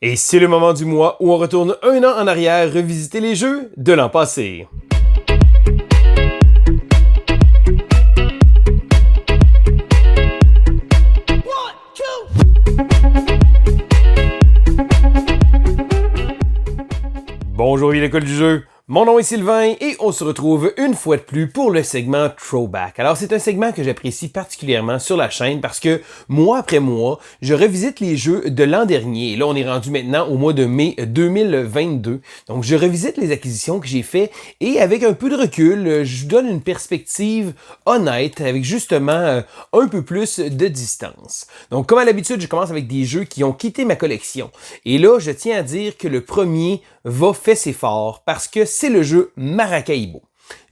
Et c'est le moment du mois où on retourne un an en arrière revisiter les jeux de l'an passé. Bonjour l'école du jeu, mon nom est Sylvain et on se retrouve une fois de plus pour le segment Throwback. Alors c'est un segment que j'apprécie particulièrement sur la chaîne parce que mois après mois, je revisite les jeux de l'an dernier. Et là on est rendu maintenant au mois de mai 2022. Donc je revisite les acquisitions que j'ai faites et avec un peu de recul, je vous donne une perspective honnête avec justement un peu plus de distance. Donc comme à l'habitude, je commence avec des jeux qui ont quitté ma collection. Et là, je tiens à dire que le premier va fesser fort parce que c'est le jeu Maracaibo.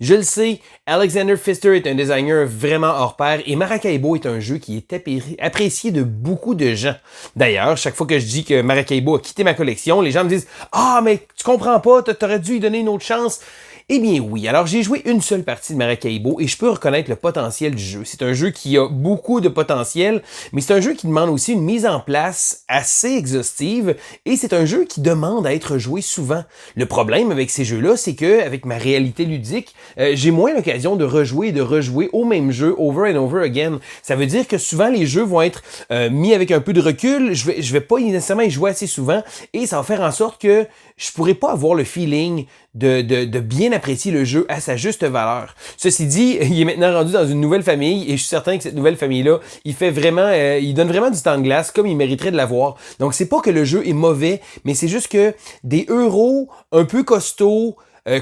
Je le sais, Alexander Pfister est un designer vraiment hors pair et Maracaibo est un jeu qui est apprécié de beaucoup de gens. D'ailleurs, chaque fois que je dis que Maracaibo a quitté ma collection, les gens me disent « Ah, mais tu comprends pas, t'aurais dû lui donner une autre chance ». Eh bien oui, alors j'ai joué une seule partie de Maracaibo et je peux reconnaître le potentiel du jeu. C'est un jeu qui a beaucoup de potentiel, mais c'est un jeu qui demande aussi une mise en place assez exhaustive et c'est un jeu qui demande à être joué souvent. Le problème avec ces jeux-là, c'est que avec ma réalité ludique, j'ai moins l'occasion de rejouer et de rejouer au même jeu over and over again. Ça veut dire que souvent les jeux vont être mis avec un peu de recul, je vais pas nécessairement y jouer assez souvent et ça va faire en sorte que je pourrais pas avoir le feeling de bien apprécier le jeu à sa juste valeur. Ceci dit, il est maintenant rendu dans une nouvelle famille et je suis certain que cette nouvelle famille-là, il donne vraiment du temps de glace comme il mériterait de l'avoir. Donc c'est pas que le jeu est mauvais, mais c'est juste que des euros un peu costauds,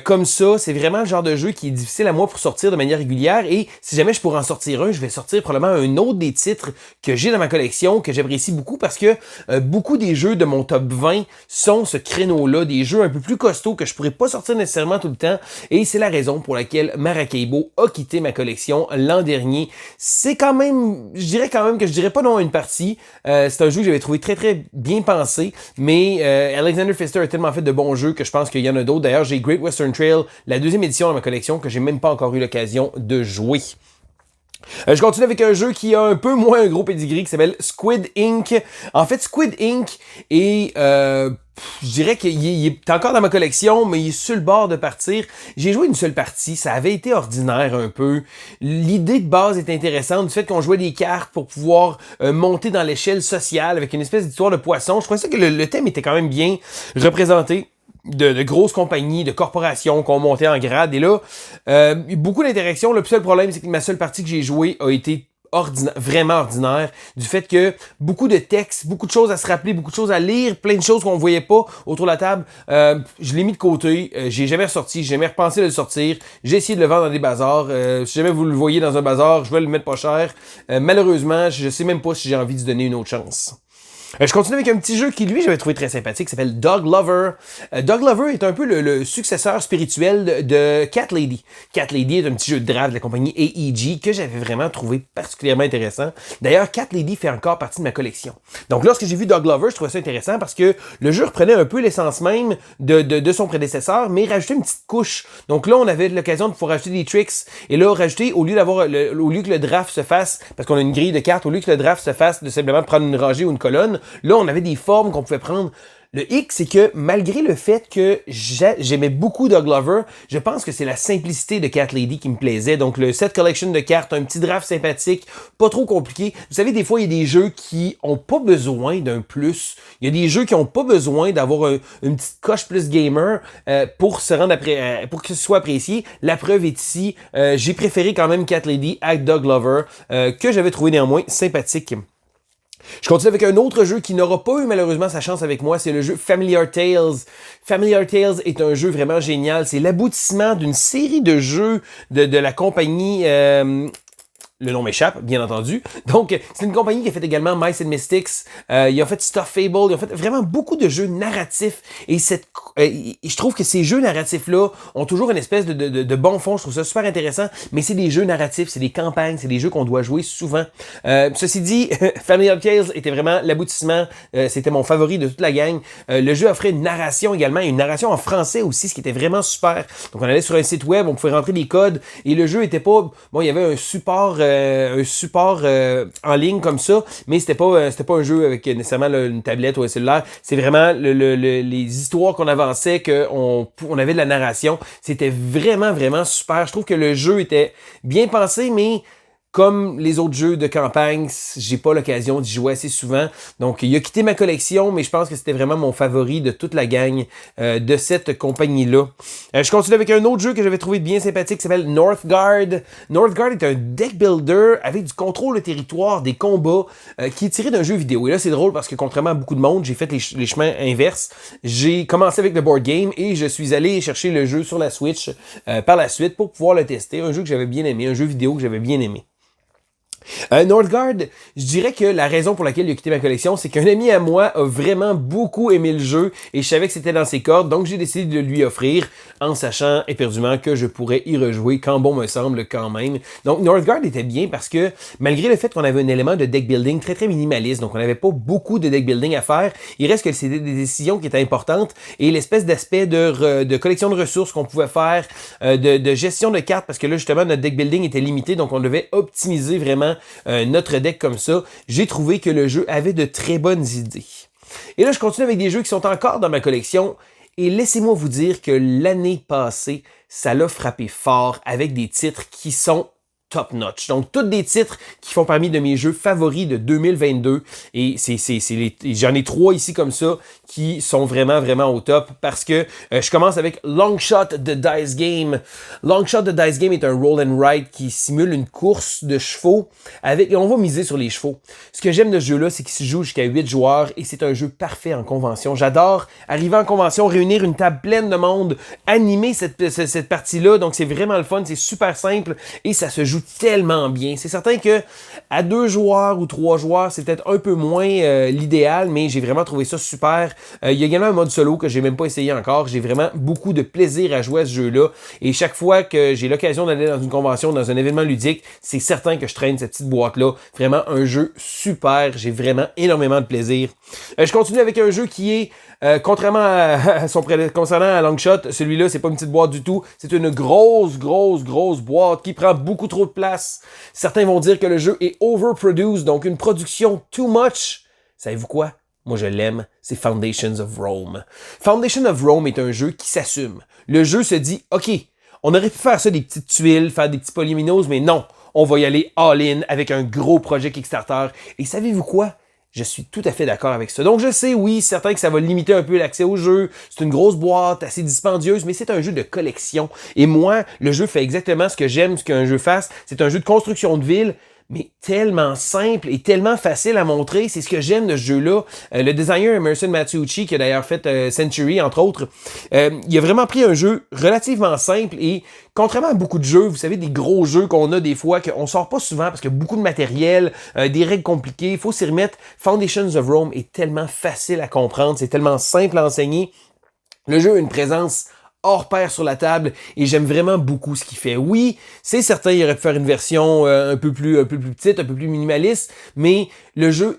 comme ça, c'est vraiment le genre de jeu qui est difficile à moi pour sortir de manière régulière et si jamais je pourrais en sortir un, je vais sortir probablement un autre des titres que j'ai dans ma collection, que j'apprécie beaucoup parce que beaucoup des jeux de mon top 20 sont ce créneau-là, des jeux un peu plus costauds que je pourrais pas sortir nécessairement tout le temps et c'est la raison pour laquelle Maracaibo a quitté ma collection l'an dernier. C'est quand même, je dirais pas non à une partie, c'est un jeu que j'avais trouvé très très bien pensé, mais Alexander Pfister a tellement fait de bons jeux que je pense qu'il y en a d'autres. D'ailleurs, j'ai Great Western Trail, la deuxième édition dans ma collection que j'ai même pas encore eu l'occasion de jouer. Je continue avec un jeu qui a un peu moins un gros pedigree qui s'appelle Squid Ink. En fait, Squid Ink est... je dirais qu'il est encore dans ma collection, mais il est sur le bord de partir. J'ai joué une seule partie, ça avait été ordinaire un peu. L'idée de base est intéressante, du fait qu'on jouait des cartes pour pouvoir monter dans l'échelle sociale avec une espèce d'histoire de poisson. Je trouvais ça que le thème était quand même bien représenté. De grosses compagnies, de corporations qui ont monté en grade. Et là, beaucoup d'interactions. Le seul problème, c'est que ma seule partie que j'ai jouée a été vraiment ordinaire, du fait que beaucoup de textes, beaucoup de choses à se rappeler, beaucoup de choses à lire, plein de choses qu'on voyait pas autour de la table. Je l'ai mis de côté, j'ai jamais ressorti, j'ai jamais repensé de le sortir. J'ai essayé de le vendre dans des bazars. Si jamais vous le voyez dans un bazar, je vais le mettre pas cher. Malheureusement, je sais même pas si j'ai envie de lui donner une autre chance. Je continue avec un petit jeu qui, lui, j'avais trouvé très sympathique, qui s'appelle Dog Lover. Dog Lover est un peu le successeur spirituel de Cat Lady. Cat Lady est un petit jeu de draft de la compagnie AEG que j'avais vraiment trouvé particulièrement intéressant. D'ailleurs, Cat Lady fait encore partie de ma collection. Donc, lorsque j'ai vu Dog Lover, je trouvais ça intéressant parce que le jeu reprenait un peu l'essence même de son prédécesseur, mais rajoutait une petite couche. Donc là, on avait l'occasion de pouvoir rajouter des tricks. Et là, rajouter, au lieu que le draft se fasse, parce qu'on a une grille de cartes, au lieu que le draft se fasse de simplement prendre une rangée ou une colonne, là, on avait des formes qu'on pouvait prendre. Le hic, c'est que malgré le fait que j'aimais beaucoup Dog Lover, je pense que c'est la simplicité de Cat Lady qui me plaisait. Donc, le set collection de cartes, un petit draft sympathique, pas trop compliqué. Vous savez, des fois, il y a des jeux qui ont pas besoin d'un plus. Il y a des jeux qui ont pas besoin d'avoir une petite coche plus gamer pour se rendre pour que ce soit apprécié. La preuve est ici. J'ai préféré quand même Cat Lady à Dog Lover, que j'avais trouvé néanmoins sympathique. Je continue avec un autre jeu qui n'aura pas eu malheureusement sa chance avec moi, c'est le jeu Familiar Tales. Familiar Tales est un jeu vraiment génial, c'est l'aboutissement d'une série de jeux de la compagnie... Le nom m'échappe, bien entendu. Donc, c'est une compagnie qui a fait également Mice and Mystics. Ils ont fait Stuff Fable. Ils ont fait vraiment beaucoup de jeux narratifs. Et je trouve que ces jeux narratifs-là ont toujours une espèce de bon fond. Je trouve ça super intéressant. Mais c'est des jeux narratifs, c'est des campagnes, c'est des jeux qu'on doit jouer souvent. Ceci dit, Familiar Tales était vraiment l'aboutissement. C'était mon favori de toute la gang. Le jeu offrait une narration également, et une narration en français aussi, ce qui était vraiment super. Donc, on allait sur un site web, on pouvait rentrer des codes. Et le jeu était pas... Bon, il y avait un support... un support en ligne comme ça, mais c'était pas un jeu avec nécessairement là, une tablette ou un cellulaire. C'est vraiment les histoires qu'on avançait, on avait de la narration. C'était vraiment, vraiment super. Je trouve que le jeu était bien pensé, mais comme les autres jeux de campagne, j'ai pas l'occasion d'y jouer assez souvent. Donc, il a quitté ma collection, mais je pense que c'était vraiment mon favori de toute la gang de cette compagnie-là. Je continue avec un autre jeu que j'avais trouvé bien sympathique qui s'appelle Northgard. Northgard est un deck builder avec du contrôle de territoire, des combats, qui est tiré d'un jeu vidéo. Et là, c'est drôle parce que contrairement à beaucoup de monde, j'ai fait les chemins inverses. J'ai commencé avec le board game et je suis allé chercher le jeu sur la Switch par la suite pour pouvoir le tester. Un jeu que j'avais bien aimé, un jeu vidéo que j'avais bien aimé. Northgard, je dirais que la raison pour laquelle il a quitté ma collection, c'est qu'un ami à moi a vraiment beaucoup aimé le jeu et je savais que c'était dans ses cordes, donc j'ai décidé de lui offrir en sachant éperdument que je pourrais y rejouer quand bon me semble quand même. Donc Northgard était bien parce que malgré le fait qu'on avait un élément de deck building très très minimaliste, donc on n'avait pas beaucoup de deck building à faire, il reste que c'était des décisions qui étaient importantes et l'espèce d'aspect de collection de ressources qu'on pouvait faire, de gestion de cartes, parce que là justement notre deck building était limité, donc on devait optimiser vraiment notre deck comme ça. J'ai trouvé que le jeu avait de très bonnes idées. Et là, je continue avec des jeux qui sont encore dans ma collection. Et laissez-moi vous dire que l'année passée, ça l'a frappé fort avec des titres qui sont top notch. Donc, tous des titres qui font parmi de mes jeux favoris de 2022. Et j'en ai 3 ici comme ça qui sont vraiment, vraiment au top parce que je commence avec Longshot de Dice Game. Longshot de Dice Game est un roll and ride qui simule une course de chevaux et on va miser sur les chevaux. Ce que j'aime de ce jeu-là, c'est qu'il se joue jusqu'à 8 joueurs et c'est un jeu parfait en convention. J'adore arriver en convention, réunir une table pleine de monde, animer cette partie-là. Donc, c'est vraiment le fun, c'est super simple et ça se joue tellement bien. C'est certain que à 2 joueurs ou 3 joueurs, c'est peut-être un peu moins l'idéal, mais j'ai vraiment trouvé ça super. Il y a également un mode solo que j'ai même pas essayé encore. J'ai vraiment beaucoup de plaisir à jouer à ce jeu-là. Et chaque fois que j'ai l'occasion d'aller dans une convention, dans un événement ludique, c'est certain que je traîne cette petite boîte-là. Vraiment un jeu super. J'ai vraiment énormément de plaisir. Je continue avec un jeu qui est contrairement à son concernant à Longshot, celui-là, c'est pas une petite boîte du tout. C'est une grosse boîte qui prend beaucoup trop de place. Certains vont dire que le jeu est overproduced, donc une production too much. Savez-vous quoi? Moi, je l'aime. C'est Foundations of Rome. Foundation of Rome est un jeu qui s'assume. Le jeu se dit, OK, on aurait pu faire ça des petites tuiles, faire des petits polyminos, mais non. On va y aller all-in avec un gros projet Kickstarter. Et savez-vous quoi? Je suis tout à fait d'accord avec ça. Donc je sais, oui, certain que ça va limiter un peu l'accès au jeu. C'est une grosse boîte, assez dispendieuse, mais c'est un jeu de collection. Et moi, le jeu fait exactement ce que j'aime ce qu'un jeu fasse. C'est un jeu de construction de ville, mais tellement simple et tellement facile à montrer. C'est ce que j'aime de ce jeu-là. Le designer Emerson Matsuuchi, qui a d'ailleurs fait Century, entre autres, il a vraiment pris un jeu relativement simple et contrairement à beaucoup de jeux, vous savez, des gros jeux qu'on a des fois, qu'on sort pas souvent parce qu'il y a beaucoup de matériel, des règles compliquées, il faut s'y remettre. Foundations of Rome est tellement facile à comprendre, c'est tellement simple à enseigner. Le jeu a une présence hors pair sur la table et j'aime vraiment beaucoup ce qu'il fait. Oui, c'est certain, il aurait pu faire une version un peu plus petite, un peu plus minimaliste, mais le jeu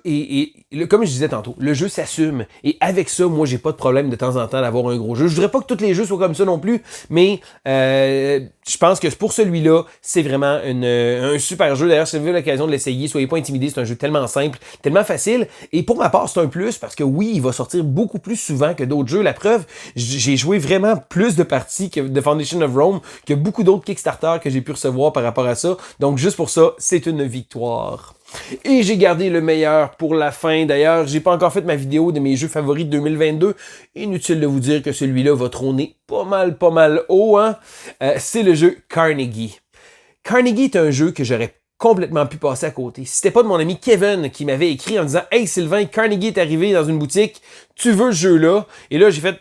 comme je disais tantôt, le jeu s'assume et avec ça, moi j'ai pas de problème de temps en temps d'avoir un gros jeu. Je voudrais pas que tous les jeux soient comme ça non plus, mais je pense que pour celui-là, c'est vraiment un super jeu. D'ailleurs, si vous avez l'occasion de l'essayer, soyez pas intimidés, c'est un jeu tellement simple, tellement facile et pour ma part, c'est un plus parce que oui, il va sortir beaucoup plus souvent que d'autres jeux. La preuve, j'ai joué vraiment plus de parties que de Foundation of Rome que beaucoup d'autres Kickstarter que j'ai pu recevoir par rapport à ça. Donc juste pour ça, c'est une victoire. Et j'ai gardé le meilleur pour la fin. D'ailleurs, j'ai pas encore fait ma vidéo de mes jeux favoris de 2022. Inutile de vous dire que celui-là va trôner pas mal haut, hein. C'est le jeu Carnegie. Carnegie est un jeu que j'aurais complètement pu passer à côté. Si c'était pas de mon ami Kevin qui m'avait écrit en disant « Hey Sylvain, Carnegie est arrivé dans une boutique, tu veux ce jeu-là? » Et là, j'ai fait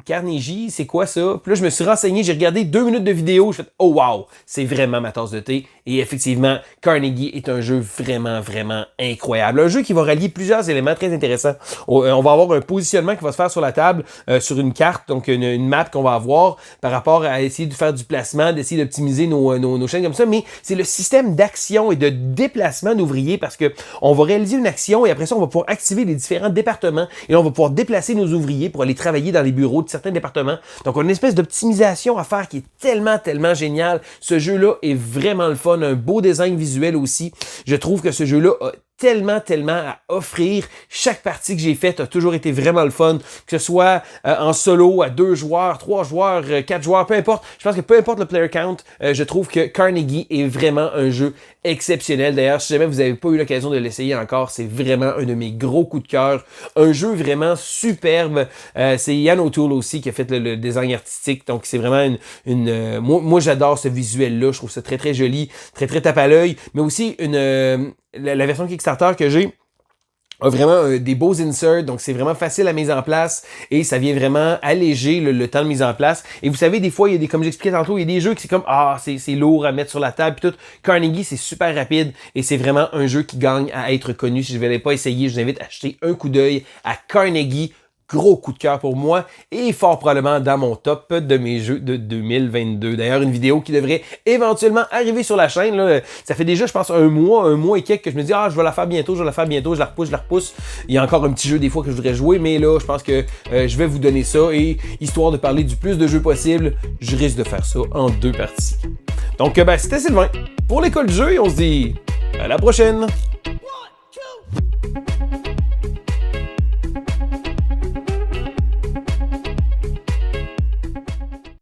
Carnegie, c'est quoi ça? Puis là, je me suis renseigné, j'ai regardé 2 minutes de vidéo, je fais « Oh wow, c'est vraiment ma tasse de thé. » Et effectivement, Carnegie est un jeu vraiment incroyable. Un jeu qui va rallier plusieurs éléments très intéressants. On va avoir un positionnement qui va se faire sur la table, sur une carte, donc une map qu'on va avoir par rapport à essayer de faire du placement, d'essayer d'optimiser nos chaînes comme ça, mais c'est le système d'action et de déplacement d'ouvriers parce que on va réaliser une action et après ça, on va pouvoir activer les différents départements et on va pouvoir déplacer nos ouvriers pour aller travailler dans les bureaux certains départements. Donc, on a une espèce d'optimisation à faire qui est tellement, tellement géniale. Ce jeu-là est vraiment le fun, un beau design visuel aussi. Je trouve que ce jeu-là a tellement, tellement à offrir. Chaque partie que j'ai faite a toujours été vraiment le fun, que ce soit en solo, à 2 joueurs, 3 joueurs, 4 joueurs, peu importe. Je pense que peu importe le player count, je trouve que Carnegie est vraiment un jeu exceptionnel. D'ailleurs, si jamais vous n'avez pas eu l'occasion de l'essayer encore, c'est vraiment un de mes gros coups de cœur. Un jeu vraiment superbe. C'est Ian O'Toole aussi qui a fait le design artistique, donc c'est vraiment moi j'adore ce visuel-là. Je trouve ça très, très joli, très, très tape à l'œil, mais aussi la version Kickstarter que j'ai a vraiment des beaux inserts, donc c'est vraiment facile à mise en place et ça vient vraiment alléger le temps de mise en place. Et vous savez, des fois, il y a comme j'expliquais tantôt, il y a des jeux qui c'est comme c'est lourd à mettre sur la table puis tout. Carnegie, c'est super rapide et c'est vraiment un jeu qui gagne à être connu. Si je ne l'avais pas essayé, je vous invite à jeter un coup d'œil à Carnegie. Gros coup de cœur pour moi et fort probablement dans mon top de mes jeux de 2022. D'ailleurs, une vidéo qui devrait éventuellement arriver sur la chaîne. Là. Ça fait déjà, je pense, un mois et quelques que je me dis, je vais la faire bientôt, je la repousse. Il y a encore un petit jeu des fois que je voudrais jouer, mais là, je pense que je vais vous donner ça et histoire de parler du plus de jeux possible, je risque de faire ça en 2 parties. Donc, c'était Sylvain pour l'école du jeu et on se dit à la prochaine!